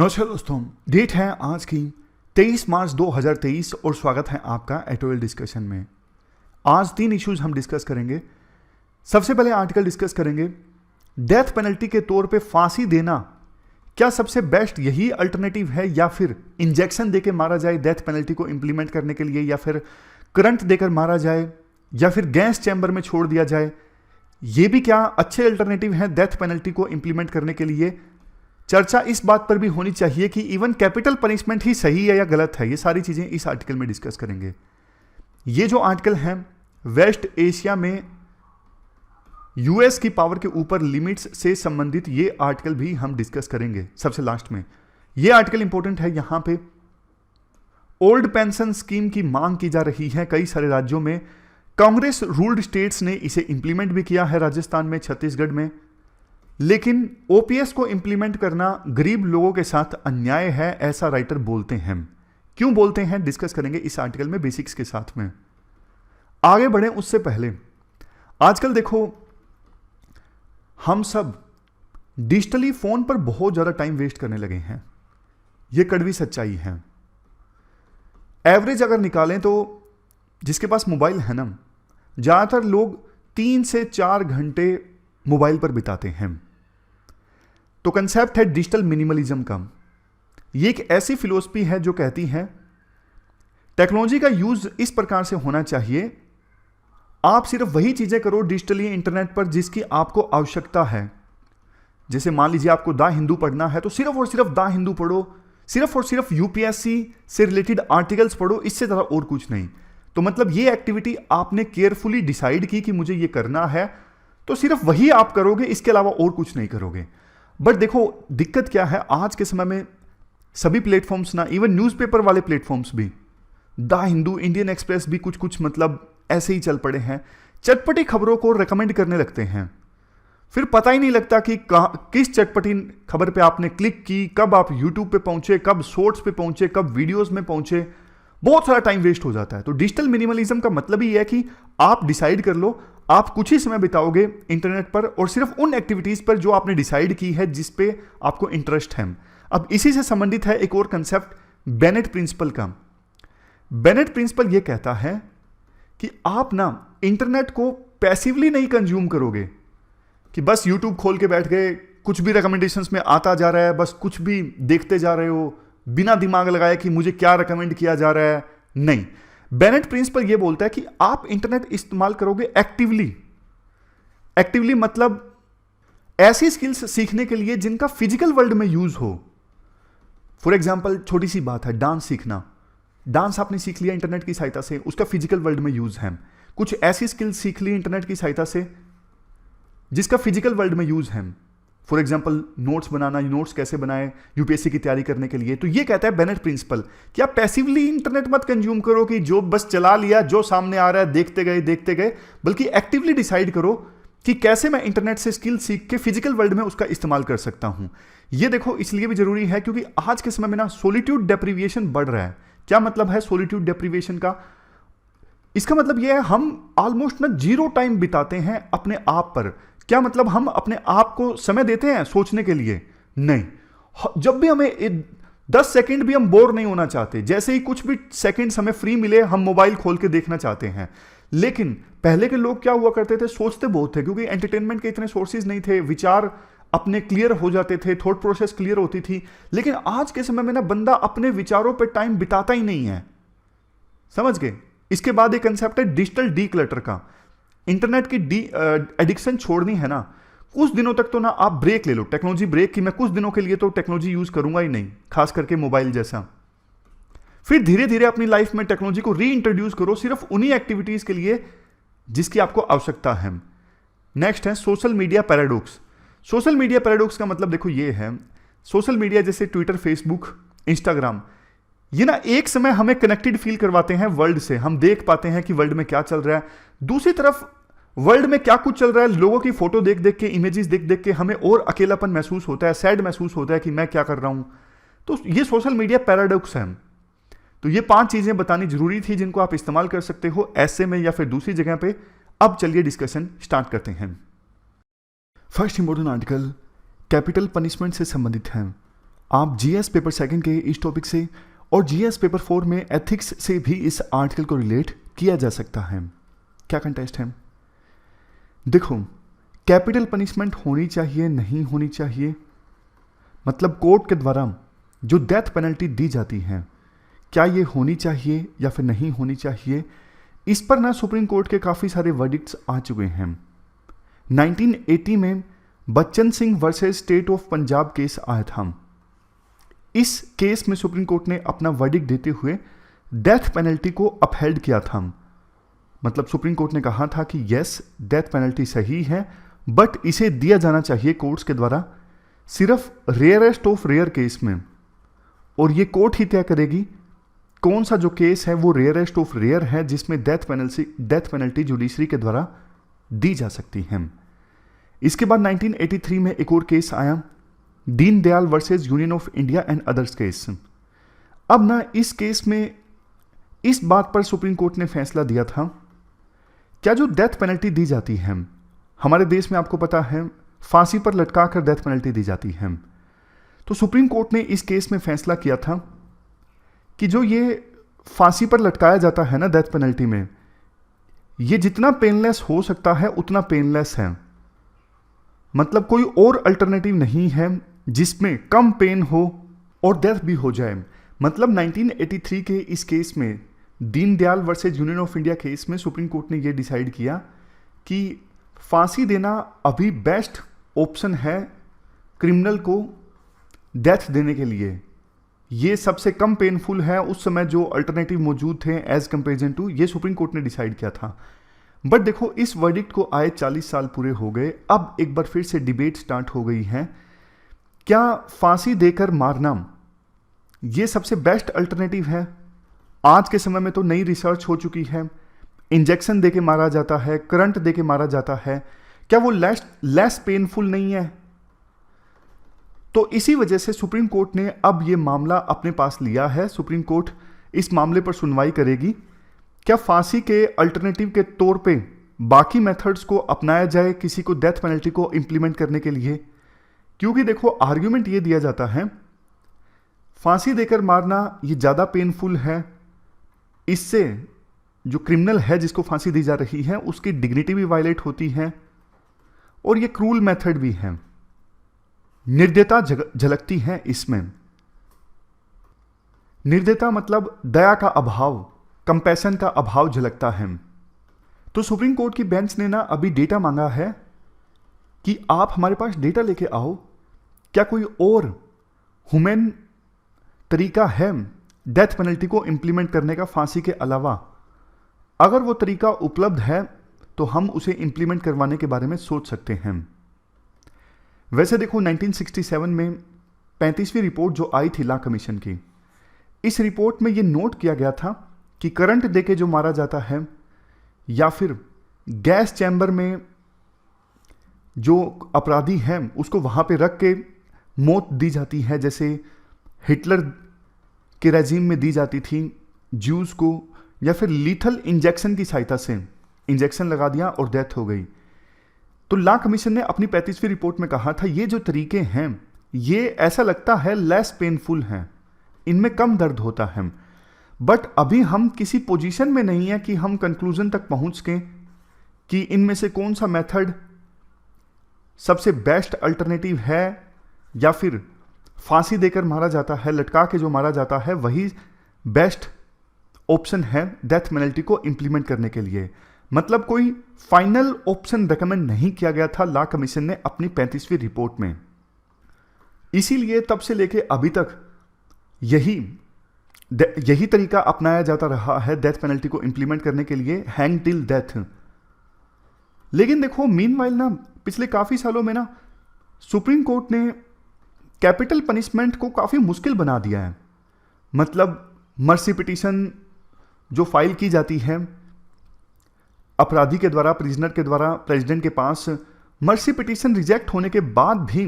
नमस्कार दोस्तों, डेट है आज की 23 मार्च 2023 और स्वागत है आपका एटोएल डिस्कशन में। आज 3 इश्यूज हम डिस्कस करेंगे। सबसे पहले आर्टिकल डिस्कस करेंगे, डेथ पेनल्टी के तौर पे फांसी देना क्या सबसे बेस्ट यही अल्टरनेटिव है या फिर इंजेक्शन देकर मारा जाए डेथ पेनल्टी को इंप्लीमेंट करने के लिए, या फिर करंट देकर मारा जाए, या फिर गैस चैम्बर में छोड़ दिया जाए। ये भी क्या अच्छे अल्टरनेटिव हैं डेथ पेनल्टी को इंप्लीमेंट करने के लिए। चर्चा इस बात पर भी होनी चाहिए कि इवन कैपिटल पनिशमेंट ही सही है या गलत है। ये सारी चीजें इस आर्टिकल में डिस्कस करेंगे। ये जो आर्टिकल है वेस्ट एशिया में यूएस की पावर के ऊपर लिमिट्स से संबंधित ये आर्टिकल भी हम डिस्कस करेंगे सबसे लास्ट में। ये आर्टिकल इंपॉर्टेंट है। यहां पे ओल्ड पेंशन स्कीम की मांग की जा रही है कई सारे राज्यों में। कांग्रेस रूल्ड स्टेट्स ने इसे इंप्लीमेंट भी किया है, राजस्थान में, छत्तीसगढ़ में। लेकिन ओपीएस को इंप्लीमेंट करना गरीब लोगों के साथ अन्याय है, ऐसा राइटर बोलते हैं। क्यों बोलते हैं डिस्कस करेंगे इस आर्टिकल में बेसिक्स के साथ में। आगे बढ़े उससे पहले, आजकल देखो हम सब डिजिटली फोन पर बहुत ज्यादा टाइम वेस्ट करने लगे हैं। यह कड़वी सच्चाई है। एवरेज अगर निकालें तो जिसके पास मोबाइल है ना, ज्यादातर लोग 3 से 4 घंटे मोबाइल पर बिताते हैं। तो कंसेप्ट है डिजिटल मिनिमलिज्म का। ये एक ऐसी फिलॉसफी है जो कहती है टेक्नोलॉजी का यूज इस प्रकार से होना चाहिए, आप सिर्फ वही चीजें करो डिजिटली इंटरनेट पर जिसकी आपको आवश्यकता है। जैसे मान लीजिए आपको द हिंदू पढ़ना है तो सिर्फ और सिर्फ द हिंदू पढ़ो, सिर्फ और सिर्फ यूपीएससी से रिलेटेड आर्टिकल्स पढ़ो, इससे ज्यादा और कुछ नहीं। तो मतलब ये एक्टिविटी आपने केयरफुली डिसाइड की कि मुझे ये करना है, तो सिर्फ वही आप करोगे, इसके अलावा और कुछ नहीं करोगे। बट देखो दिक्कत क्या है, आज के समय में सभी प्लेटफॉर्म्स ना, इवन न्यूज़पेपर वाले प्लेटफॉर्म्स भी, द हिंदू, इंडियन एक्सप्रेस भी कुछ मतलब ऐसे ही चल पड़े हैं। चटपटी खबरों को रेकमेंड करने लगते हैं, फिर पता ही नहीं लगता कि किस चटपटी खबर पे आपने क्लिक की, कब आप यूट्यूब पे पहुंचे, कब शॉर्ट्स पे पहुंचे, कब वीडियोस में पहुंचे। बहुत सारा टाइम वेस्ट हो जाता है। तो डिजिटल मिनिमलिज्म का मतलब ही है कि आप डिसाइड कर लो आप कुछ ही समय बिताओगे इंटरनेट पर और सिर्फ उन एक्टिविटीज पर जो आपने डिसाइड की है, जिस पे आपको इंटरेस्ट है। अब इसी से संबंधित है एक और कंसेप्ट बेनेट प्रिंसिपल का। बेनेट प्रिंसिपल यह कहता है कि आप ना इंटरनेट को पैसिवली नहीं कंज्यूम करोगे कि बस यूट्यूब खोल के बैठ गए, कुछ भी रिकमेंडेशंस में आता जा रहा है, बस कुछ भी देखते जा रहे हो बिना दिमाग लगाए कि मुझे क्या रिकमेंड किया जा रहा है। नहीं, बेनेट प्रिंसिपल यह बोलता है कि आप इंटरनेट इस्तेमाल करोगे एक्टिवली। एक्टिवली मतलब ऐसी स्किल्स सीखने के लिए जिनका फिजिकल वर्ल्ड में यूज हो। फॉर एग्जांपल छोटी सी बात है, डांस सीखना। डांस आपने सीख लिया इंटरनेट की सहायता से, उसका फिजिकल वर्ल्ड में यूज है। कुछ ऐसी स्किल्स सीख ली इंटरनेट की सहायता से जिसका फिजिकल वर्ल्ड में यूज है। For example notes banana, notes कैसे बनाए यूपीएससी की तैयारी करने के लिए। तो ये कहता है बेनेट प्रिंसिपल कि आप पैसिवली इंटरनेट मत कंज्यूम करो कि जो बस चला लिया, जो सामने आ रहा है देखते गए, बल्कि एक्टिवली डिसाइड करो कि कैसे मैं इंटरनेट से स्किल सीख के फिजिकल वर्ल्ड में उसका इस्तेमाल कर सकता हूं। ये देखो इसलिए भी जरूरी है क्योंकि आज के समय में ना सोलिट्यूड डेप्रिविएशन बढ़ रहा है। क्या मतलब है सोलिट्यूड डेप्रिविएशन का? इसका मतलब यह है हम ऑलमोस्ट ना 0 टाइम बिताते हैं अपने आप पर। क्या मतलब हम अपने आप को समय देते हैं सोचने के लिए? नहीं। जब भी हमें 10 सेकंड भी हम बोर नहीं होना चाहते, जैसे ही कुछ भी सेकंड्स हमें फ्री मिले हम मोबाइल खोल के देखना चाहते हैं। लेकिन पहले के लोग क्या हुआ करते थे, सोचते बहुत थे क्योंकि एंटरटेनमेंट के इतने सोर्सेज नहीं थे, विचार अपने क्लियर हो जाते थे, थॉट प्रोसेस क्लियर होती थी। लेकिन आज के समय में ना बंदा अपने विचारों पर टाइम बिताता ही नहीं है। समझ गए? इसके बाद एक कंसेप्ट है डिजिटल डीक्लटर का। इंटरनेट की एडिक्शन छोड़नी है ना, कुछ दिनों तक तो ना आप ब्रेक ले लो, टेक्नोलॉजी ब्रेक की मैं कुछ दिनों के लिए तो टेक्नोलॉजी यूज करूंगा ही नहीं, खास करके मोबाइल जैसा। फिर धीरे धीरे अपनी लाइफ में टेक्नोलॉजी को री इंट्रोड्यूस करो सिर्फ उन्हीं एक्टिविटीज के लिए जिसकी आपको आवश्यकता है। नेक्स्ट है social media paradox. Social media paradox का मतलब देखो ये है, सोशल मीडिया जैसे ट्विटर, फेसबुक, इंस्टाग्राम, ये ना एक समय हमें कनेक्टेड फील करवाते हैं वर्ल्ड से। हम देख पाते हैं कि वर्ल्ड में क्या चल रहा है, दूसरी तरफ वर्ल्ड में क्या कुछ चल रहा है, लोगों की फोटो देख देख के, इमेजेस देख देख के हमें और अकेलापन महसूस होता है, सैड महसूस होता है कि मैं क्या कर रहा हूं। तो ये सोशल मीडिया पैराडॉक्स है। तो ये 5 चीजें बतानी जरूरी थी जिनको आप इस्तेमाल कर सकते हो ऐसे में या फिर दूसरी जगह पे। अब चलिए डिस्कशन स्टार्ट करते हैं। First important article capital punishment से संबंधित है। आप जीएस पेपर सेकंड के इस टॉपिक से और जीएस पेपर 4 में एथिक्स से भी इस आर्टिकल को रिलेट किया जा सकता है। क्या कंटेस्ट है? देखो, कैपिटल पनिशमेंट होनी चाहिए नहीं होनी चाहिए, मतलब कोर्ट के द्वारा जो डेथ पेनल्टी दी जाती है क्या ये होनी चाहिए या फिर नहीं होनी चाहिए, इस पर ना सुप्रीम कोर्ट के काफ़ी सारे वर्डिक्ट्स आ चुके हैं। 1980 में Bachchan Singh versus state of Punjab case आया था। इस केस में सुप्रीम कोर्ट ने अपना वर्डिक्ट देते हुए डेथ पेनल्टी को अपहेल्ड किया था। मतलब सुप्रीम कोर्ट ने कहा था कि यस, डेथ पेनल्टी सही है, बट इसे दिया जाना चाहिए कोर्ट्स के द्वारा सिर्फ रेयरेस्ट ऑफ रेयर केस में, और ये कोर्ट ही तय करेगी कौन सा जो केस है वो रेयरेस्ट ऑफ रेयर है जिसमें डेथ पेनल्टी जुडिशरी के द्वारा दी जा सकती है। इसके बाद 1983 में एक और केस आया, Deen Dayal versus union of India and others case. अब ना इस केस में इस बात पर सुप्रीम कोर्ट ने फैसला दिया था, क्या जो डेथ पेनल्टी दी जाती है हमारे देश में आपको पता है फांसी पर लटका कर डेथ पेनल्टी दी जाती है। तो सुप्रीम कोर्ट ने इस केस में फैसला किया था कि जो ये फांसी पर लटकाया जाता है ना डेथ पेनल्टी में, ये जितना पेनलेस हो सकता है उतना पेनलेस है। मतलब कोई और अल्टरनेटिव नहीं है जिसमें कम पेन हो और डेथ भी हो जाए। मतलब 1983 के इस केस में, Deendayal versus union of India case में, सुप्रीम कोर्ट ने यह डिसाइड किया कि फांसी देना अभी बेस्ट ऑप्शन है क्रिमिनल को डेथ देने के लिए। ये सबसे कम पेनफुल है उस समय जो अल्टरनेटिव मौजूद थे एज कंपेरिजन टू, ये सुप्रीम कोर्ट ने डिसाइड किया था। बट देखो, इस वर्डिक्ट को आए 40 साल पूरे हो गए, अब एक बार फिर से डिबेट स्टार्ट हो गई है, क्या फांसी देकर मारना ये सबसे बेस्ट अल्टरनेटिव है? आज के समय में तो नई रिसर्च हो चुकी है, इंजेक्शन देके मारा जाता है, करंट देके मारा जाता है, क्या वो लेस पेनफुल नहीं है? तो इसी वजह से सुप्रीम कोर्ट ने अब ये मामला अपने पास लिया है। सुप्रीम कोर्ट इस मामले पर सुनवाई करेगी, क्या फांसी के अल्टरनेटिव के तौर पे बाकी मेथड्स को अपनाया जाए किसी को डेथ पेनल्टी को इंप्लीमेंट करने के लिए। क्योंकि देखो, आर्ग्यूमेंट ये दिया जाता है फांसी देकर मारना ये ज़्यादा पेनफुल है, इससे जो क्रिमिनल है जिसको फांसी दी जा रही है उसकी डिग्निटी भी वायलेट होती है, और ये क्रूल मेथड भी है, निर्दयता झलकती है इसमें। निर्दयता मतलब दया का अभाव, कंपैशन का अभाव झलकता है। तो सुप्रीम कोर्ट की बेंच ने ना अभी डेटा मांगा है कि आप हमारे पास डेटा लेके आओ, क्या कोई और ह्यूमन तरीका है डेथ पेनल्टी को इंप्लीमेंट करने का फांसी के अलावा। अगर वो तरीका उपलब्ध है तो हम उसे इंप्लीमेंट करवाने के बारे में सोच सकते हैं। वैसे देखो, 1967 में 35वीं रिपोर्ट जो आई थी लॉ कमीशन की, इस रिपोर्ट में ये नोट किया गया था कि करंट देके जो मारा जाता है या फिर गैस चैम्बर में जो अपराधी हैं उसको वहाँ पे रख के मौत दी जाती है, जैसे हिटलर के रेजिम में दी जाती थी ज्यूज को, या फिर लीथल इंजेक्शन की सहायता से इंजेक्शन लगा दिया और डेथ हो गई। तो लॉ कमीशन ने अपनी 35वीं रिपोर्ट में कहा था ये जो तरीके हैं ये ऐसा लगता है लेस पेनफुल हैं, इनमें कम दर्द होता है, बट अभी हम किसी पोजीशन में नहीं है कि हम कंक्लूजन तक पहुंच के कि इनमें से कौन सा मेथड सबसे बेस्ट अल्टरनेटिव है, या फिर फांसी देकर मारा जाता है, लटका के जो मारा जाता है वही बेस्ट ऑप्शन है डेथ पेनल्टी को इंप्लीमेंट करने के लिए। मतलब कोई फाइनल ऑप्शन रेकमेंड नहीं किया गया था लॉ कमीशन ने अपनी 35वीं रिपोर्ट में। इसीलिए तब से लेके अभी तक यही तरीका अपनाया जाता रहा है डेथ पेनल्टी को इंप्लीमेंट करने के लिए, हैंग टिल डेथ। लेकिन देखो, मीनवाइल ना पिछले काफी सालों में ना सुप्रीम कोर्ट ने कैपिटल पनिशमेंट को काफी मुश्किल बना दिया है। मतलब मर्सी पिटीशन जो फाइल की जाती है अपराधी के द्वारा, प्रिजनर के द्वारा प्रेसिडेंट के पास, मर्सी पिटीशन रिजेक्ट होने के बाद भी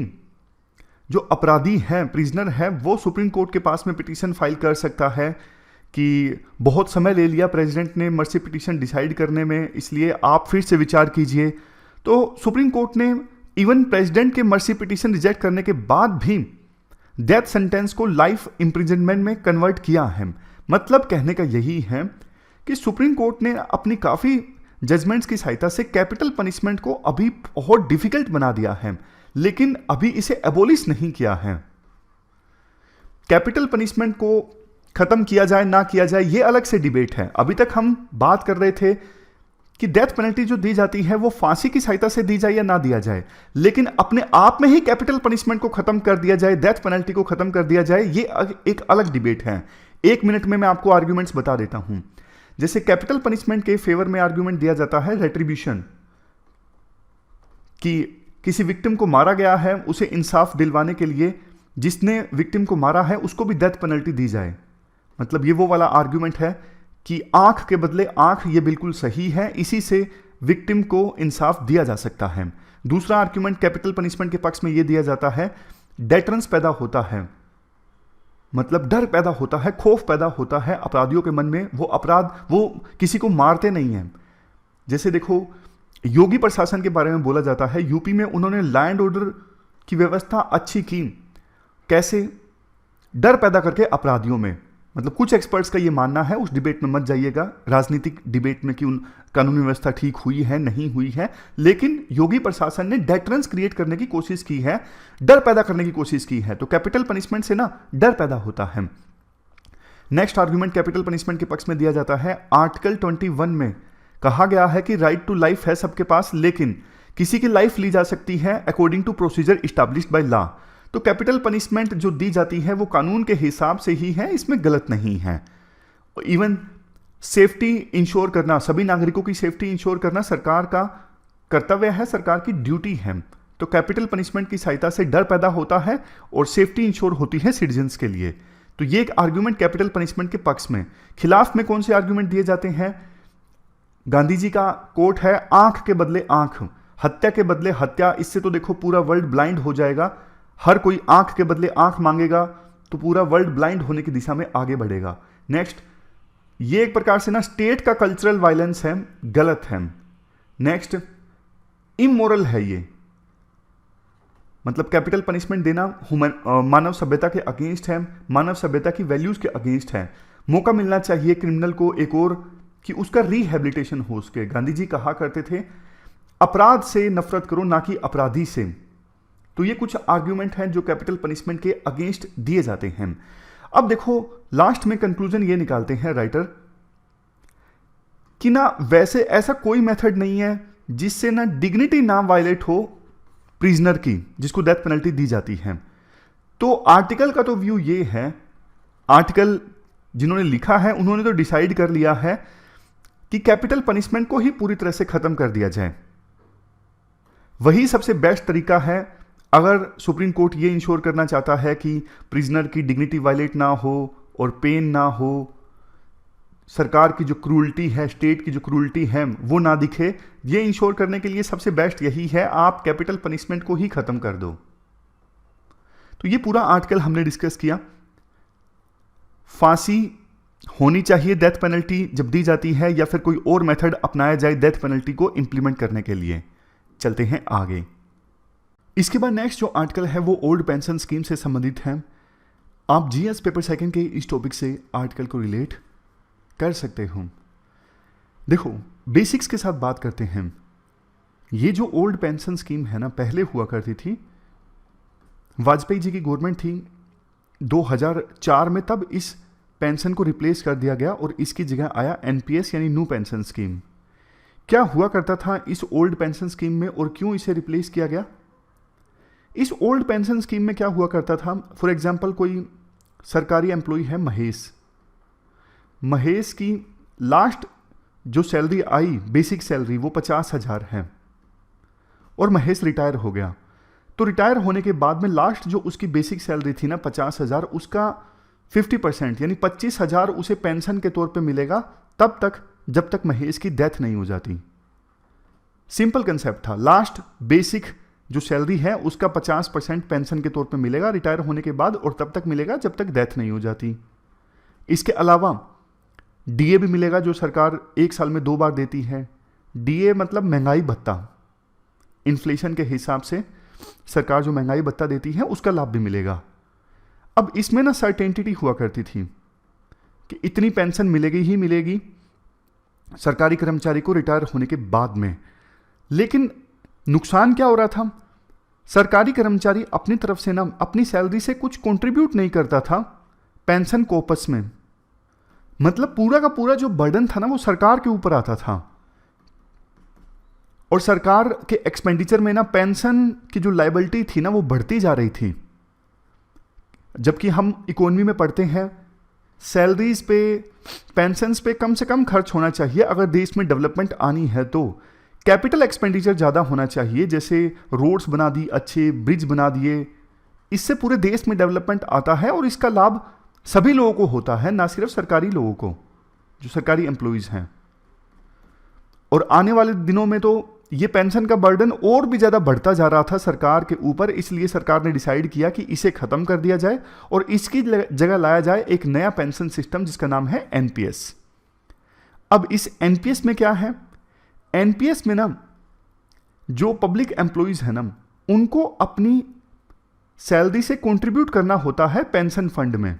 जो अपराधी है, प्रिजनर है, वो सुप्रीम कोर्ट के पास में पिटीशन फाइल कर सकता है कि बहुत समय ले लिया प्रेसिडेंट ने मर्सी पिटीशन डिसाइड करने में, इसलिए आप फिर से विचार कीजिए। तो सुप्रीम कोर्ट ने इवन प्रेसिडेंट के मर्सी पिटीशन रिजेक्ट करने के बाद भी डेथ सेंटेंस को लाइफ इम्प्रिजनमेंट में कन्वर्ट किया है। मतलब कहने का यही है कि सुप्रीम कोर्ट ने अपनी काफ़ी जजमेंट्स की सहायता से कैपिटल पनिशमेंट को अभी बहुत डिफिकल्ट बना दिया है, लेकिन अभी इसे एबोलिश नहीं किया है। कैपिटल पनिशमेंट को खत्म किया जाए ना किया जाए ये अलग से डिबेट है। अभी तक हम बात कर रहे थे कि डेथ पेनल्टी जो दी जाती है वो फांसी की सहायता से दी जाए या ना दिया जाए, लेकिन अपने आप में ही कैपिटल पनिशमेंट को खत्म कर दिया जाए, डेथ पेनल्टी को खत्म कर दिया जाए, ये एक अलग डिबेट है। 1 मिनट में मैं आपको आर्ग्यूमेंट्स बता देता हूं। जैसे कैपिटल पनिशमेंट के फेवर में आर्ग्यूमेंट दिया जाता है रेट्रीब्यूशन, कि किसी विक्टिम को मारा गया है, उसे इंसाफ दिलवाने के लिए जिसने विक्टिम को मारा है उसको भी डेथ पेनल्टी दी जाए। मतलब ये वो वाला आर्ग्यूमेंट है कि आंख के बदले आंख, ये बिल्कुल सही है, इसी से विक्टिम को इंसाफ दिया जा सकता है। दूसरा आर्ग्यूमेंट कैपिटल पनिशमेंट के पक्ष में यह दिया जाता है, डेटरेंस पैदा होता है, मतलब डर पैदा होता है, खौफ पैदा होता है अपराधियों के मन में। वो किसी को मारते नहीं हैं। जैसे देखो, योगी प्रशासन के बारे में बोला जाता है, यूपी में उन्होंने लैंड ऑर्डर की व्यवस्था अच्छी की, कैसे? डर पैदा करके अपराधियों में। मतलब कुछ एक्सपर्ट्स का ये मानना है, उस डिबेट में मत जाइएगा, राजनीतिक डिबेट में कि उन कानूनी व्यवस्था ठीक हुई है नहीं हुई है, लेकिन योगी प्रशासन ने डेटरेंस क्रिएट करने की कोशिश की है, डर पैदा करने की कोशिश की है। तो कैपिटल पनिशमेंट से ना डर पैदा होता है। नेक्स्ट आर्ग्यूमेंट कैपिटल पनिशमेंट के पक्ष में दिया जाता है, आर्टिकल 21 में कहा गया है कि राइट टू लाइफ है सबके पास, लेकिन किसी की लाइफ ली जा सकती है according to procedure established by law. तो कैपिटल पनिशमेंट जो दी जाती है वो कानून के हिसाब से ही है, इसमें गलत नहीं है। इवन सेफ्टी इंश्योर करना, सभी नागरिकों की सेफ्टी इंश्योर करना सरकार का कर्तव्य है, सरकार की ड्यूटी है। तो कैपिटल पनिशमेंट की सहायता से डर पैदा होता है और सेफ्टी इंश्योर होती है सिटीजन्स के लिए। तो ये एक आर्ग्यूमेंट कैपिटल पनिशमेंट के पक्ष में। खिलाफ में कौन से आर्ग्यूमेंट दिए जाते हैं? गांधी जी का कोट है, आंख के बदले आंख, हत्या के बदले हत्या। इससे तो देखो पूरा वर्ल्ड ब्लाइंड हो जाएगा। हर कोई आंख के बदले आंख मांगेगा तो पूरा वर्ल्ड ब्लाइंड होने की दिशा में आगे बढ़ेगा। नेक्स्ट, ये एक प्रकार से ना स्टेट का कल्चरल वायलेंस है, गलत है। नेक्स्ट, इमोरल है ये, मतलब कैपिटल पनिशमेंट देना मानव सभ्यता के अगेंस्ट है, मानव सभ्यता की वैल्यूज के अगेंस्ट है। मौका मिलना चाहिए क्रिमिनल को एक और कि उसका रिहेबिलिटेशन हो सके। गांधी जी कहा करते थे, अपराध से नफरत करो ना कि अपराधी से। तो ये कुछ आर्ग्यूमेंट हैं जो कैपिटल पनिशमेंट के अगेंस्ट दिए जाते हैं। अब देखो, लास्ट में कंक्लूजन ये निकालते हैं राइटर कि ना वैसे ऐसा कोई मेथड नहीं है जिससे ना डिग्निटी ना वायलेट हो प्रिजनर की, जिसको डेथ पेनल्टी दी जाती है। तो आर्टिकल का तो व्यू ये है, आर्टिकल जिन्होंने लिखा है उन्होंने तो डिसाइड कर लिया है कि कैपिटल पनिशमेंट को ही पूरी तरह से खत्म कर दिया जाए। वही सबसे बेस्ट तरीका है अगर सुप्रीम कोर्ट ये इंश्योर करना चाहता है कि प्रिजनर की डिग्निटी वायलेट ना हो और पेन ना हो, सरकार की जो क्रूल्टी है, स्टेट की जो क्रूल्टी है वो ना दिखे। ये इंश्योर करने के लिए सबसे बेस्ट यही है, आप कैपिटल पनिशमेंट को ही खत्म कर दो। तो ये पूरा आर्टिकल हमने डिस्कस किया। फांसी होनी चाहिए डेथ पेनल्टी जब दी जाती है, या फिर कोई और मेथड अपनाया जाए डेथ पेनल्टी को इंप्लीमेंट करने के लिए। चलते हैं आगे। इसके बाद नेक्स्ट जो आर्टिकल है वो ओल्ड पेंशन स्कीम से संबंधित है। आप जीएस पेपर सेकंड के इस टॉपिक से आर्टिकल को रिलेट कर सकते हो। देखो, बेसिक्स के साथ बात करते हैं। ये जो ओल्ड पेंशन स्कीम है ना, पहले हुआ करती थी, वाजपेयी जी की गवर्नमेंट थी 2004 में, तब इस पेंशन को रिप्लेस कर दिया गया और इसकी जगह आया एनपीएस यानी न्यू पेंशन स्कीम। क्या हुआ करता था इस ओल्ड पेंशन स्कीम में और क्यों इसे रिप्लेस किया गया? इस ओल्ड पेंशन स्कीम में क्या हुआ करता था, फॉर एग्जांपल कोई सरकारी एम्प्लॉय है महेश की लास्ट जो सैलरी आई, बेसिक सैलरी, वो 50,000 है और महेश रिटायर हो गया। तो रिटायर होने के बाद में लास्ट जो उसकी बेसिक सैलरी थी ना 50,000, उसका 50% यानी 25,000 उसे पेंशन के तौर पे मिलेगा तब तक जब तक महेश की डेथ नहीं हो जाती। सिंपल कंसेप्ट था, लास्ट बेसिक जो सैलरी है उसका 50% पेंशन के तौर पे मिलेगा रिटायर होने के बाद, और तब तक मिलेगा जब तक डेथ नहीं हो जाती। इसके अलावा डीए भी मिलेगा जो सरकार 1 साल में 2 बार देती है। डीए मतलब महंगाई भत्ता, इन्फ्लेशन के हिसाब से सरकार जो महंगाई भत्ता देती है उसका लाभ भी मिलेगा। अब इसमें ना सर्टेनिटी हुआ करती थी कि इतनी पेंशन मिलेगी ही मिलेगी सरकारी कर्मचारी को रिटायर होने के बाद में। लेकिन नुकसान क्या हो रहा था, सरकारी कर्मचारी अपनी तरफ से ना अपनी सैलरी से कुछ कंट्रीब्यूट नहीं करता था पेंशन कोपस में। मतलब पूरा का पूरा जो बर्डन था ना वो सरकार के ऊपर आता था, और सरकार के एक्सपेंडिचर में ना पेंशन की जो लायबिलिटी थी ना वो बढ़ती जा रही थी। जबकि हम इकोनॉमी में पढ़ते हैं सैलरीज पे, पेंशन्स पे कम से कम खर्च होना चाहिए अगर देश में डेवलपमेंट आनी है तो। कैपिटल एक्सपेंडिचर ज़्यादा होना चाहिए, जैसे रोड्स बना दी, अच्छे ब्रिज बना दिए, इससे पूरे देश में डेवलपमेंट आता है और इसका लाभ सभी लोगों को होता है, ना सिर्फ सरकारी लोगों को जो सरकारी एम्प्लॉइज हैं। और आने वाले दिनों में तो ये पेंशन का बर्डन और भी ज़्यादा बढ़ता जा रहा था सरकार के ऊपर, इसलिए सरकार ने डिसाइड किया कि इसे ख़त्म कर दिया जाए और इसकी जगह लाया जाए एक नया पेंशन सिस्टम जिसका नाम है एनपीएस। अब इस एनपीएस में क्या है, एनपीएस में ना जो पब्लिक एम्प्लॉइज है ना उनको अपनी सैलरी से कंट्रीब्यूट करना होता है पेंशन फंड में।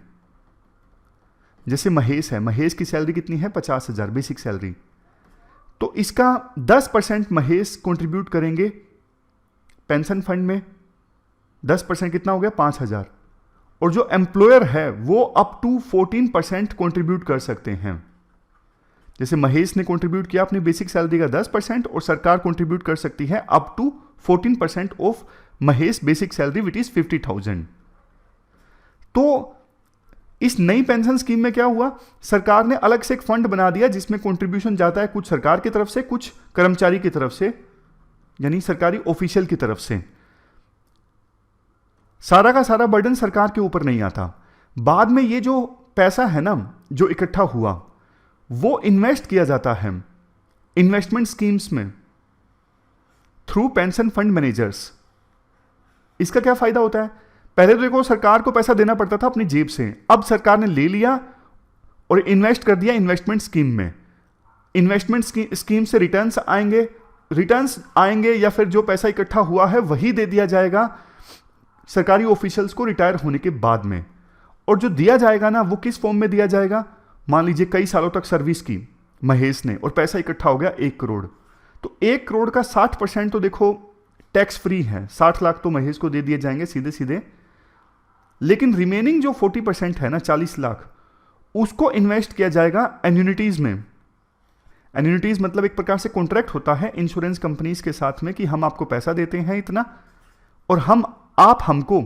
जैसे महेश है, महेश की सैलरी कितनी है, 50,000 बेसिक सैलरी, तो इसका 10% महेश कंट्रीब्यूट करेंगे पेंशन फंड में। 10% कितना हो गया, 5,000। और जो एम्प्लॉयर है वो अप टू 14% कंट्रीब्यूट कर सकते हैं। जैसे महेश ने कंट्रीब्यूट किया अपनी बेसिक सैलरी का 10% और सरकार कंट्रीब्यूट कर सकती है up to 14% of Mahesh basic salary which is 50,000। तो इस नई पेंशन स्कीम में क्या हुआ, सरकार ने अलग से एक फंड बना दिया जिसमें कंट्रीब्यूशन जाता है कुछ सरकार की तरफ से, कुछ कर्मचारी की तरफ से, यानी सरकारी ऑफिशियल की तरफ से। सारा का सारा बर्डन सरकार के ऊपर नहीं आता। बाद में ये जो पैसा है ना जो इकट्ठा हुआ वो इन्वेस्ट किया जाता है इन्वेस्टमेंट स्कीम्स में थ्रू पेंशन फंड मैनेजर्स। इसका क्या फायदा होता है, पहले तो देखो सरकार को पैसा देना पड़ता था अपनी जेब से, अब सरकार ने ले लिया और इन्वेस्ट कर दिया इन्वेस्टमेंट स्कीम में। इन्वेस्टमेंट स्कीम से रिटर्न्स आएंगे या फिर जो पैसा इकट्ठा हुआ है वही दे दिया जाएगा सरकारी ऑफिशियल्स को रिटायर होने के बाद में। और जो दिया जाएगा ना वो किस फॉर्म में दिया जाएगा, मान लीजिए कई सालों तक सर्विस की महेश ने और पैसा इकट्ठा हो गया 1 करोड़, तो 1 करोड़ का 60% तो देखो टैक्स फ्री है, 60 लाख तो महेश को दे दिए जाएंगे सीधे सीधे। लेकिन रिमेनिंग जो 40% है ना 40 लाख, उसको इन्वेस्ट किया जाएगा एन्युनिटीज में। एन्युनिटीज मतलब एक प्रकार से कॉन्ट्रैक्ट होता है इंश्योरेंस कंपनीज के साथ में कि हम आपको पैसा देते हैं इतना और आप हमको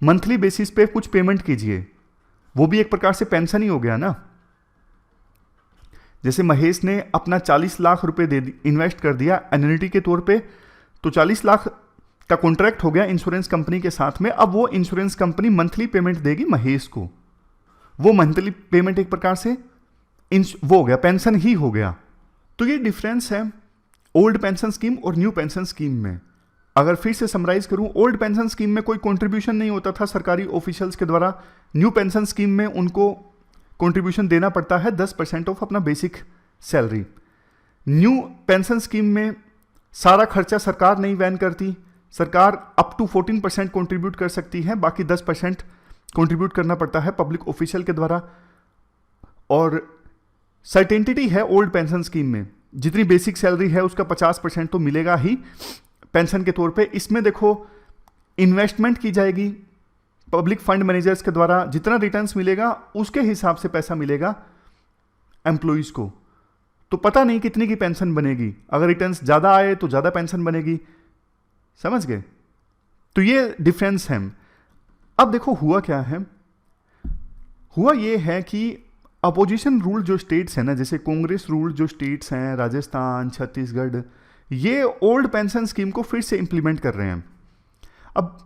मंथली बेसिस पे कुछ पेमेंट कीजिए। वो भी एक प्रकार से पेंशन ही हो गया ना। जैसे महेश ने अपना 40 लाख रुपए इन्वेस्ट कर दिया एन्युनिटी के तौर पे, तो 40 लाख का कॉन्ट्रैक्ट हो गया इंश्योरेंस कंपनी के साथ में। अब वो इंश्योरेंस कंपनी मंथली पेमेंट देगी महेश को। वो मंथली पेमेंट एक प्रकार से वो हो गया, पेंशन ही हो गया। तो ये डिफरेंस है ओल्ड पेंशन स्कीम और न्यू पेंशन स्कीम में। अगर फिर से समराइज करूं, ओल्ड पेंशन स्कीम में कोई कंट्रीब्यूशन नहीं होता था सरकारी ऑफिशियल्स के द्वारा। न्यू पेंशन स्कीम में उनको कंट्रीब्यूशन देना पड़ता है 10% ऑफ अपना basic salary. New pension scheme में सारा खर्चा सरकार नहीं वहन करती, सरकार अप टू 14% कंट्रीब्यूट कर सकती है, बाकी 10% कंट्रीब्यूट करना पड़ता है पब्लिक ऑफिशियल के द्वारा। और सर्टेनिटी है ओल्ड पेंशन स्कीम में, जितनी बेसिक सैलरी है उसका 50% तो मिलेगा ही पेंशन के तौर पे। इसमें देखो इन्वेस्टमेंट की जाएगी पब्लिक फंड मैनेजर्स के द्वारा, जितना रिटर्न्स मिलेगा उसके हिसाब से पैसा मिलेगा एम्प्लॉइज को। तो पता नहीं कितनी की पेंशन बनेगी, अगर रिटर्न्स ज़्यादा आए तो ज़्यादा पेंशन बनेगी, समझ गए। तो ये डिफरेंस है। अब देखो हुआ क्या है, हुआ ये है कि अपोजिशन रूल जो स्टेट्स हैं ना, जैसे कांग्रेस रूल जो स्टेट्स हैं राजस्थान, छत्तीसगढ़, ये ओल्ड पेंशन स्कीम को फिर से इंप्लीमेंट कर रहे हैं। अब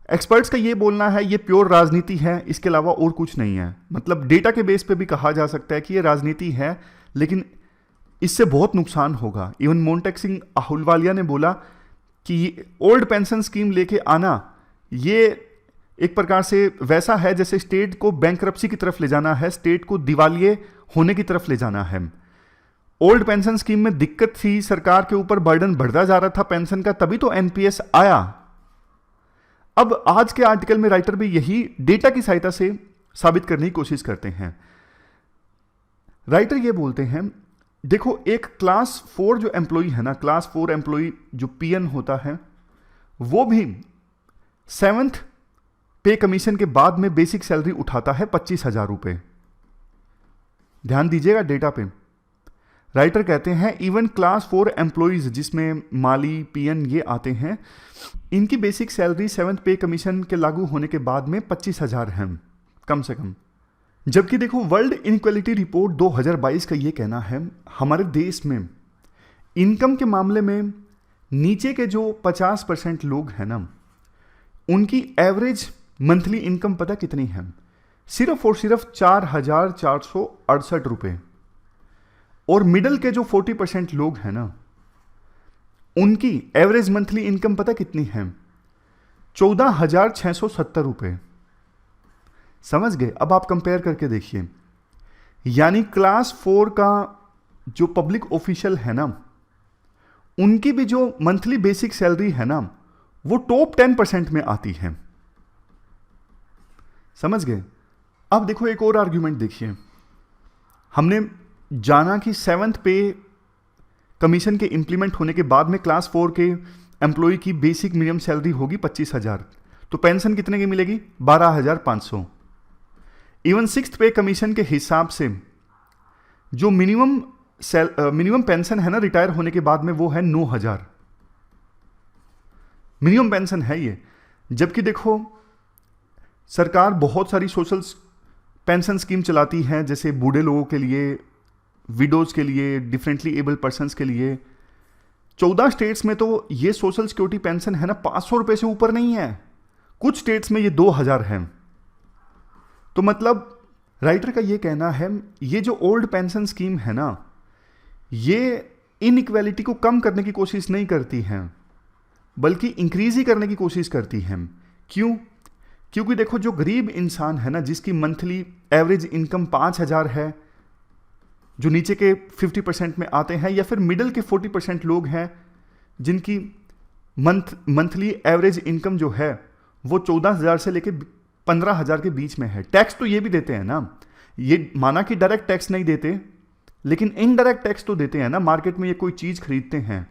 एक्सपर्ट्स का ये बोलना है ये प्योर राजनीति है, इसके अलावा और कुछ नहीं है। मतलब डेटा के बेस पे भी कहा जा सकता है कि ये राजनीति है, लेकिन इससे बहुत नुकसान होगा। इवन मोन्टेक सिंह अहलूवालिया ने बोला कि ओल्ड पेंशन स्कीम लेके आना ये एक प्रकार से वैसा है जैसे स्टेट को बैंकरप्सी की तरफ ले जाना है, स्टेट को दिवालिये होने की तरफ ले जाना है। ओल्ड पेंशन स्कीम में दिक्कत थी, सरकार के ऊपर बर्डन बढ़ता जा रहा था पेंशन का, तभी तो एनपीएस आया। अब आज के आर्टिकल में राइटर भी यही डेटा की सहायता से साबित करने की कोशिश करते हैं। राइटर ये बोलते हैं, देखो एक क्लास 4 जो एम्प्लॉय है ना, क्लास 4 एम्प्लॉय जो पीएन होता है, वो भी 7th पे कमीशन के बाद में बेसिक सैलरी उठाता है 25,000 रुपये। ध्यान दीजिएगा डेटा पे। राइटर कहते हैं इवन क्लास 4 एम्प्लॉयज जिसमें माली, पीएन ये आते हैं, इनकी बेसिक सैलरी 7th पे कमीशन के लागू होने के बाद में 25,000 है कम से कम। जबकि देखो वर्ल्ड इनइक्वालिटी रिपोर्ट 2022 का ये कहना है हमारे देश में इनकम के मामले में नीचे के जो 50% लोग हैं ना, उनकी एवरेज मंथली इनकम पता कितनी है? सिर्फ और सिर्फ 4,468 रुपये। और मिडल के जो 40% लोग हैं ना, उनकी एवरेज मंथली इनकम पता कितनी है? 14,670 रुपये। समझ गए? अब आप कंपेयर करके देखिए, यानी क्लास 4 का जो पब्लिक ऑफिशियल है ना, उनकी भी जो मंथली बेसिक सैलरी है ना, वो टॉप 10% में आती है। समझ गए? अब देखो एक और आर्ग्यूमेंट देखिए। हमने जाना कि 7th पे कमीशन के इंप्लीमेंट होने के बाद में क्लास 4 के एम्प्लॉय की बेसिक मिनिमम सैलरी होगी 25,000, तो पेंशन कितने की मिलेगी? 12,500। इवन 6th पे कमीशन के हिसाब से जो मिनिमम पेंशन है ना रिटायर होने के बाद में, वो है 9,000 मिनिमम पेंशन है ये। जबकि देखो सरकार बहुत सारी सोशल पेंशन स्कीम चलाती है, जैसे बूढ़े लोगों के लिए, विडोज के लिए, डिफरेंटली एबल पर्सन्स के लिए। 14 स्टेट्स में तो ये सोशल सिक्योरिटी पेंशन है ना 500 रुपये से ऊपर नहीं है, कुछ स्टेट्स में ये 2,000 है। तो मतलब राइटर का ये कहना है ये जो ओल्ड पेंशन स्कीम है ना, ये इनइक्वालिटी को कम करने की कोशिश नहीं करती हैं, बल्कि इंक्रीज ही करने की कोशिश करती हैं। क्यों? क्योंकि देखो जो गरीब इंसान है ना, जिसकी मंथली एवरेज इनकम 5,000 है, जो नीचे के 50% में आते हैं, या फिर मिडिल के 40% लोग हैं जिनकी मंथली एवरेज इनकम जो है वो 14,000 से लेके 15,000 के बीच में है। टैक्स तो ये भी देते हैं ना, ये माना कि डायरेक्ट टैक्स नहीं देते, लेकिन इनडायरेक्ट टैक्स तो देते हैं ना। मार्केट में ये कोई चीज़ खरीदते हैं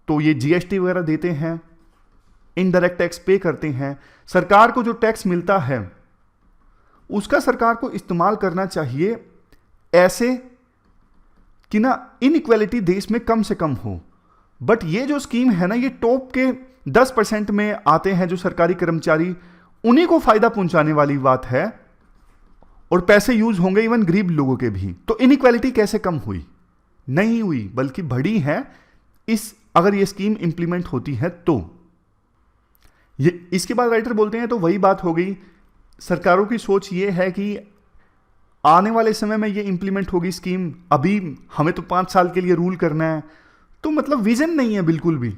तो ये जीएसटी वगैरह देते हैं, इनडायरेक्ट टैक्स पे करते हैं। सरकार को जो टैक्स मिलता है उसका सरकार को इस्तेमाल करना चाहिए ऐसे कि ना इनइक्वालिटी देश में कम से कम हो। बट ये जो स्कीम है ना, ये टॉप के 10% में आते हैं जो सरकारी कर्मचारी, उन्हीं को फायदा पहुंचाने वाली बात है, और पैसे यूज होंगे इवन गरीब लोगों के भी। तो इनइक्वालिटी कैसे कम हुई? नहीं हुई, बल्कि बढ़ी है अगर ये स्कीम इंप्लीमेंट होती है तो। ये इसके बाद राइटर बोलते हैं तो वही बात हो गई, सरकारों की सोच ये है कि आने वाले समय में ये इंप्लीमेंट होगी स्कीम, अभी हमें तो 5 साल के लिए रूल करना है, तो मतलब विजन नहीं है बिल्कुल भी।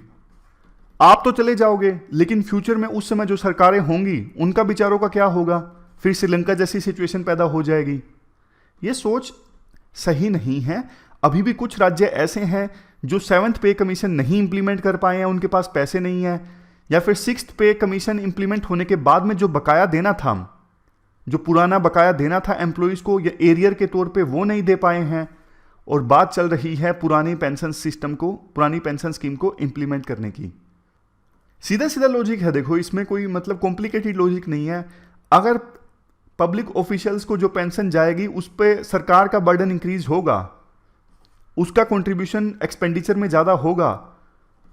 आप तो चले जाओगे, लेकिन फ्यूचर में उस समय जो सरकारें होंगी उनका बेचारों का क्या होगा? फिर श्रीलंका जैसी सिचुएशन पैदा हो जाएगी। ये सोच सही नहीं है। अभी भी कुछ राज्य ऐसे हैं जो 7th पे कमीशन नहीं इंप्लीमेंट कर पाए हैं, उनके पास पैसे नहीं है, या फिर 6th पे कमीशन इंप्लीमेंट होने के बाद में जो बकाया देना था, जो पुराना बकाया देना था एम्प्लॉइज को या एरियर के तौर पे, वो नहीं दे पाए हैं, और बात चल रही है पुरानी पेंशन सिस्टम को, पुरानी पेंशन स्कीम को इंप्लीमेंट करने की। सीधा सीधा लॉजिक है, देखो इसमें कोई मतलब कॉम्प्लिकेटेड लॉजिक नहीं है। अगर पब्लिक ऑफिशियल्स को जो पेंशन जाएगी उस पर सरकार का बर्डन इंक्रीज होगा, उसका कंट्रीब्यूशन एक्सपेंडिचर में ज़्यादा होगा,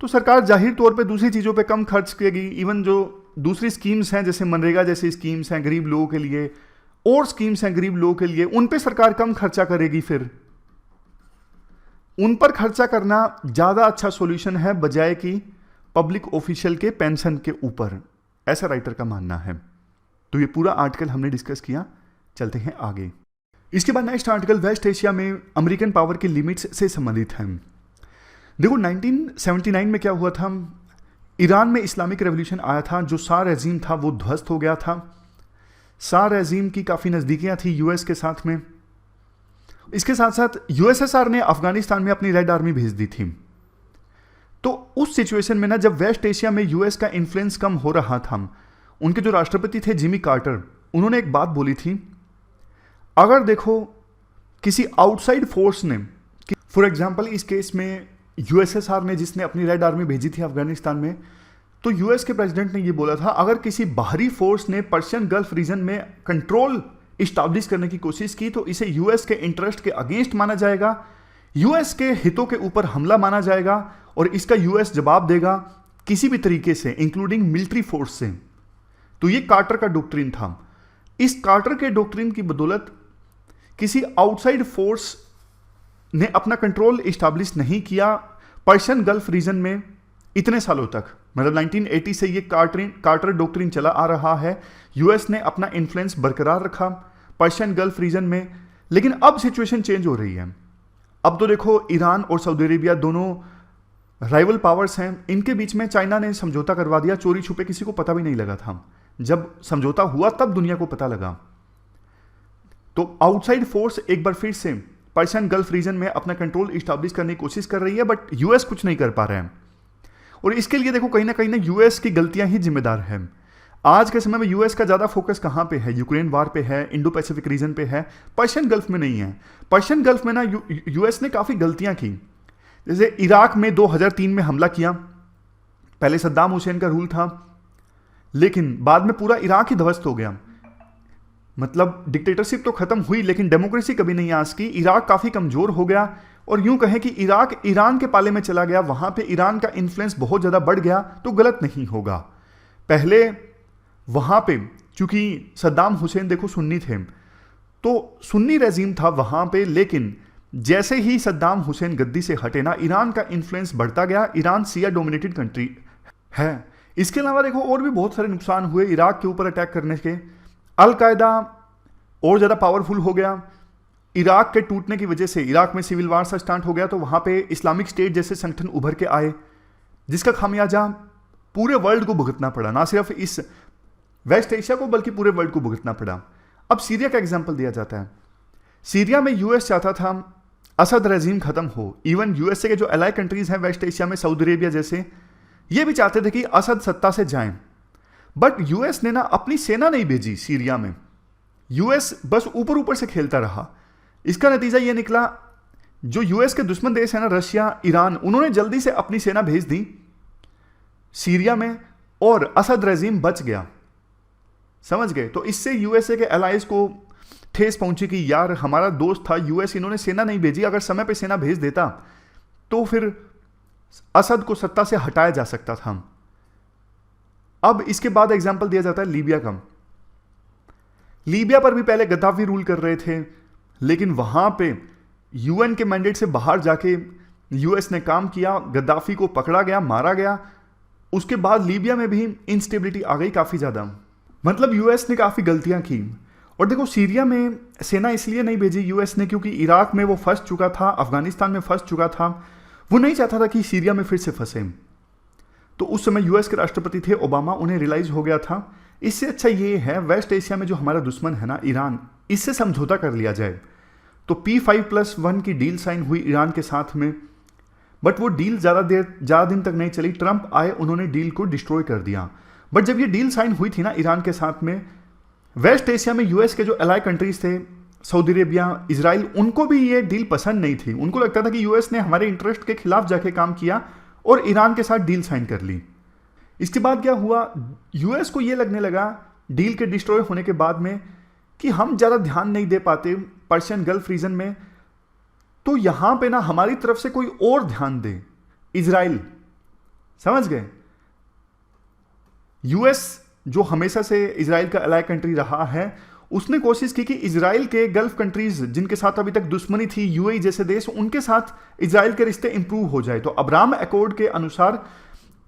तो सरकार जाहिर तौर पे दूसरी चीज़ों पे कम खर्च करेगी। इवन जो दूसरी स्कीम्स हैं, जैसे मनरेगा जैसी स्कीम्स हैं गरीब लोगों के लिए, और स्कीम्स हैं गरीब लोगों के लिए, उन पे सरकार कम खर्चा करेगी। फिर उन पर खर्चा करना ज़्यादा अच्छा सॉल्यूशन है बजाय कि पब्लिक ऑफिशियल के पेंशन के ऊपर, ऐसा राइटर का मानना है। तो ये पूरा आर्टिकल हमने डिस्कस किया, चलते हैं आगे। इसके बाद नेक्स्ट आर्टिकल वेस्ट एशिया में अमेरिकन पावर की लिमिट्स से संबंधित है। देखो 1979 में क्या हुआ था, ईरान में इस्लामिक रेवोल्यूशन आया था, जो शाह रेजीम था वो ध्वस्त हो गया था। शाह रेजीम की काफ़ी नज़दीकियाँ थी यूएस के साथ में। इसके साथ साथ यूएसएसआर ने अफगानिस्तान में अपनी रेड आर्मी भेज दी थी। तो उस सिचुएशन में ना, जब वेस्ट एशिया में यूएस का इन्फ्लुएंस कम हो रहा था, उनके जो राष्ट्रपति थे जिमी कार्टर, उन्होंने एक बात बोली थी, अगर देखो किसी आउटसाइड फोर्स ने, फॉर एग्जांपल इस केस में यूएसएसआर ने, जिसने अपनी रेड आर्मी भेजी थी अफगानिस्तान में, तो यूएस के प्रेसिडेंट ने ये बोला था, अगर किसी बाहरी फोर्स ने पर्शियन गल्फ रीजन में कंट्रोल इस्टेब्लिश करने की कोशिश की तो इसे यूएस के इंटरेस्ट के अगेंस्ट माना जाएगा, यूएस के हितों के ऊपर हमला माना जाएगा और इसका यूएस जवाब देगा किसी भी तरीके से, इंक्लूडिंग मिलिट्री फोर्स से। तो ये कार्टर का डॉक्ट्रिन था। इस कार्टर के डॉक्ट्रिन की बदौलत किसी आउटसाइड फोर्स ने अपना कंट्रोल इस्टेब्लिश नहीं किया पर्शियन गल्फ रीजन में इतने सालों तक। मतलब 1980 से ये कार्टर डॉक्ट्रिन चला आ रहा है। यूएस ने अपना इन्फ्लुएंस बरकरार रखा पर्शियन गल्फ रीजन में, लेकिन अब सिचुएशन चेंज हो रही है। अब तो देखो ईरान और सऊदी अरेबिया दोनों राइवल पावर्स हैं, इनके बीच में चाइना ने समझौता करवा दिया, चोरी छुपे, किसी को पता भी नहीं लगा था। जब समझौता हुआ तब दुनिया को पता लगा। तो आउटसाइड फोर्स एक बार फिर से पर्शियन गल्फ रीजन में अपना कंट्रोल इस्टेब्लिश करने की कोशिश कर रही है, बट यूएस कुछ नहीं कर पा रहे हैं। और इसके लिए देखो कहीं ना यूएस की गलतियां ही जिम्मेदार हैं। आज के समय में यूएस का ज्यादा फोकस कहां पे है? यूक्रेन वार पे है, इंडो पैसिफिक रीजन पे है, पर्शियन गल्फ में नहीं है। पर्शियन गल्फ में ना यूएस ने काफी गलतियां की। जैसे इराक में 2003 में हमला किया, पहले सद्दाम हुसैन का रूल था, लेकिन बाद में पूरा इराक ही ध्वस्त हो गया। मतलब डिक्टेटरशिप तो खत्म हुई लेकिन डेमोक्रेसी कभी नहीं आज की। इराक काफी कमजोर हो गया और यूं कहें कि इराक ईरान के पाले में चला गया, वहां पे ईरान का इन्फ्लुएंस बहुत ज्यादा बढ़ गया। तो गलत नहीं होगा। पहले वहां पे चूंकि सद्दाम हुसैन देखो सुन्नी थे, तो सुन्नी रेजीम था वहां पे, लेकिन जैसे ही सद्दाम हुसैन गद्दी से हटे ना, ईरान का इन्फ्लुएंस बढ़ता गया। ईरान शिया डोमिनेटेड कंट्री है। इसके अलावा देखो और भी बहुत सारे नुकसान हुए इराक के ऊपर अटैक करने के। अल कायदा और ज़्यादा पावरफुल हो गया। इराक के टूटने की वजह से इराक में सिविल वार सा स्टार्ट हो गया, तो वहाँ पे इस्लामिक स्टेट जैसे संगठन उभर के आए, जिसका खामियाजा पूरे वर्ल्ड को भुगतना पड़ा, ना सिर्फ इस वेस्ट एशिया को बल्कि पूरे वर्ल्ड को भुगतना पड़ा। अब सीरिया का एग्जाम्पल दिया जाता है। सीरिया में यूएस चाहता था असद रेजीम खत्म हो। इवन यूएसए के जो एलाई कंट्रीज हैं वेस्ट एशिया में, सऊदी अरेबिया जैसे, ये भी चाहते थे कि असद सत्ता से जाएं। बट यूएस ने ना अपनी सेना नहीं भेजी सीरिया में। यूएस बस ऊपर ऊपर से खेलता रहा। इसका नतीजा ये निकला, जो यूएस के दुश्मन देश है ना, रशिया, ईरान, उन्होंने जल्दी से अपनी सेना भेज दी सीरिया में और असद रेजीम बच गया। समझ गए? तो इससे यूएसए के एलाइज को ठेस पहुंची कि यार हमारा दोस्त था यूएस, इन्होंने सेना नहीं भेजी, अगर समय पे सेना भेज देता तो फिर असद को सत्ता से हटाया जा सकता था। अब इसके बाद एग्जाम्पल दिया जाता है लीबिया का। लीबिया पर भी पहले गद्दाफी रूल कर रहे थे, लेकिन वहां पे यूएन के मैंडेट से बाहर जाके यूएस ने काम किया, गद्दाफी को पकड़ा गया, मारा गया। उसके बाद लीबिया में भी इंस्टेबिलिटी आ गई काफी ज्यादा। मतलब यूएस ने काफी गलतियां की। और देखो सीरिया में सेना इसलिए नहीं भेजी यूएस ने क्योंकि इराक में वो फंस चुका था, अफगानिस्तान में फंस चुका था। वो नहीं चाहता था कि सीरिया में फिर से फंसे। तो उस समय यूएस के राष्ट्रपति थे ओबामा, उन्हें रियलाइज हो गया था इससे अच्छा ये है वेस्ट एशिया में जो हमारा दुश्मन है ना ईरान, इससे समझौता कर लिया जाए। तो P5+1 की डील साइन हुई ईरान के साथ में, बट वो डील ज़्यादा दिन तक नहीं चली। ट्रंप आए, उन्होंने डील को डिस्ट्रॉय कर दिया। बट जब ये डील साइन हुई थी ना ईरान के साथ में, वेस्ट एशिया में यूएस के जो एलाई कंट्रीज थे, सऊदी अरेबिया, इजराइल, उनको भी ये डील पसंद नहीं थी। उनको लगता था कि यूएस ने हमारे इंटरेस्ट के खिलाफ जाके काम किया और ईरान के साथ डील साइन कर ली। इसके बाद क्या हुआ, यूएस को ये लगने लगा डील के डिस्ट्रॉय होने के बाद में कि हम ज़्यादा ध्यान नहीं दे पाते पर्शियन गल्फ रीजन में, तो यहां पे ना हमारी तरफ से कोई और ध्यान दे, इजराइल। समझ गए? यूएस जो हमेशा से इजराइल का अलाय कंट्री रहा है, उसने कोशिश की कि इजराइल के गल्फ कंट्रीज जिनके साथ अभी तक दुश्मनी थी, यूएई जैसे देश, उनके साथ इजराइल के रिश्ते इंप्रूव हो जाए। तो अब्राहम अकॉर्ड के अनुसार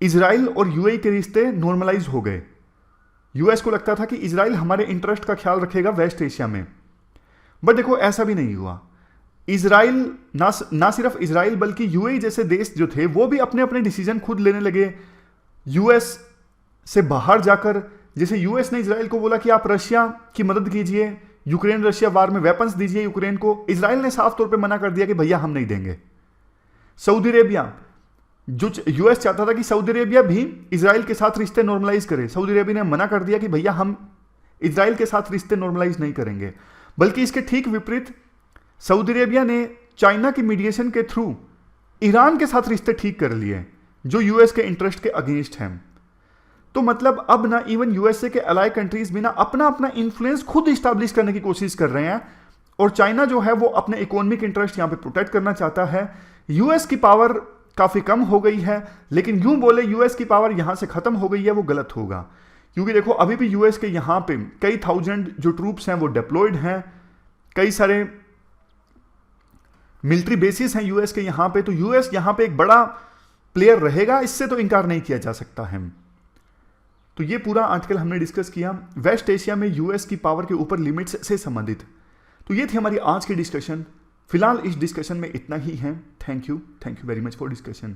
इजराइल और यूएई के रिश्ते नॉर्मलाइज हो गए। यूएस को लगता था कि इजराइल हमारे इंटरेस्ट का ख्याल रखेगा वेस्ट एशिया में, बट देखो ऐसा भी नहीं हुआ। इजराइल ना सिर्फ इजराइल बल्कि यूएई जैसे देश जो थे वो भी अपने अपने डिसीजन खुद लेने लगे यूएस से बाहर जाकर। जैसे यूएस ने इजराइल को बोला कि आप रशिया की मदद कीजिए, यूक्रेन रशिया वार में वेपन्स दीजिए यूक्रेन को, इजराइल ने साफ तौर पे मना कर दिया कि भैया हम नहीं देंगे। सऊदी अरेबिया जो यूएस चाहता था कि सऊदी अरेबिया भी इजराइल के साथ रिश्ते नॉर्मलाइज करे, सऊदी अरेबिया ने मना कर दिया कि भैया हम इजराइल के साथ रिश्ते नॉर्मलाइज नहीं करेंगे। बल्कि इसके ठीक विपरीत सऊदी अरेबिया ने चाइना की मीडिएशन के थ्रू ईरान के साथ रिश्ते ठीक कर लिए, जो यूएस के इंटरेस्ट के अगेंस्ट हैं। तो मतलब अब ना इवन यूएसए के अलाइ कंट्रीज भी ना अपना अपना इन्फ्लुएंस खुद इस्टेब्लिश करने की कोशिश कर रहे हैं, और चाइना जो है वो अपने इकोनॉमिक इंटरेस्ट यहां पे प्रोटेक्ट करना चाहता है। यूएस की पावर काफी कम हो गई है, लेकिन यूं बोले यूएस की पावर यहां से खत्म हो गई है वो गलत होगा, क्योंकि देखो अभी भी यूएस के यहां पे कई थाउजेंड जो ट्रूप्स हैं वो डिप्लॉयड हैं, कई सारे मिलिट्री बेसिस हैं यूएस के यहां पे। तो यूएस यहां पे एक बड़ा प्लेयर रहेगा, इससे तो इनकार नहीं किया जा सकता है। तो ये पूरा आर्टिकल हमने डिस्कस किया वेस्ट एशिया में यूएस की पावर के ऊपर लिमिट्स से संबंधित। तो ये थी हमारी आज की डिस्कशन। फिलहाल इस डिस्कशन में इतना ही है। Thank you very much for discussion.